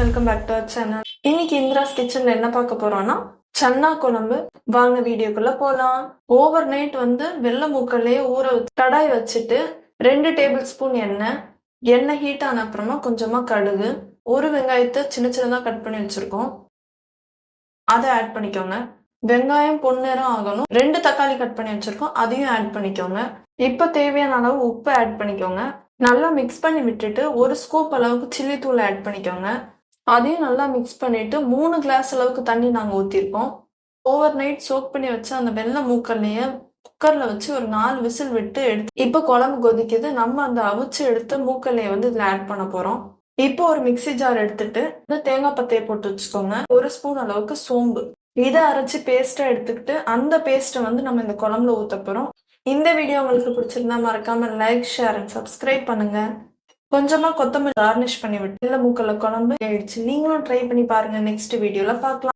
Welcome back to our channel. இன்னைக்கு இந்திராஸ் கிச்சன்ல என்ன பார்க்க போறோம்னா சன்னா குழம்பு. வாங்க வீடியோக்குள்ள போலாம். ஓவர் நைட் வெள்ளை மூக்கல்லையே ஊற கடாய் வச்சுட்டு 2 டேபிள் ஸ்பூன் எண்ணெய் ஹீட் ஆன அப்புறமா கொஞ்சமா கடுகு, ஒரு வெங்காயத்தை சின்ன சின்னதா கட் பண்ணி வச்சிருக்கோம், அதை ஆட் பண்ணிக்கோங்க. வெங்காயம் பொன்னிறம் ஆகணும். 2 தக்காளி கட் பண்ணி வச்சிருக்கோம், அதையும் ஆட் பண்ணிக்கோங்க. இப்ப தேவையான அளவு உப்பு ஆட் பண்ணிக்கோங்க. நல்லா மிக்ஸ் பண்ணி விட்டுட்டு 1 ஸ்கூப் அளவுக்கு சில்லி தூள் ஆட் பண்ணிக்கோங்க. அதையும் நல்லா மிக்ஸ் பண்ணிட்டு 3 கிளாஸ் அளவுக்கு தண்ணி நாங்கள் ஊற்றிருக்கோம். ஓவர் நைட் சோக் பண்ணி வச்சு அந்த வெள்ளை மூக்கல்லையே குக்கர்ல வச்சு ஒரு 4 விசில் விட்டு எடுத்து இப்போ குழம்பு கொதிக்குது. நம்ம அந்த அவிச்சு எடுத்து மூக்கல்லையை இதில் ஆட் பண்ண போறோம். இப்போ ஒரு மிக்சி ஜார் எடுத்துட்டு தேங்காய் பத்தையை போட்டு வச்சுக்கோங்க. 1 ஸ்பூன் அளவுக்கு சோம்பு, இதை அரைச்சு பேஸ்டா எடுத்துக்கிட்டு அந்த பேஸ்ட்டை நம்ம இந்த குழம்புல ஊத்த போறோம். இந்த வீடியோ உங்களுக்கு பிடிச்சிருந்தா மறக்காம லைக், ஷேர் அண்ட் சப்ஸ்கிரைப் பண்ணுங்க. கொஞ்சமா கொத்தமல்லி கார்னிஷ் பண்ணி விட்டு வெள்ளை மூக்கல்ல குழம்பு ஆயிடுச்சு. நீங்களும் ட்ரை பண்ணி பாருங்க. நெக்ஸ்ட் வீடியோல பார்க்கலாம்.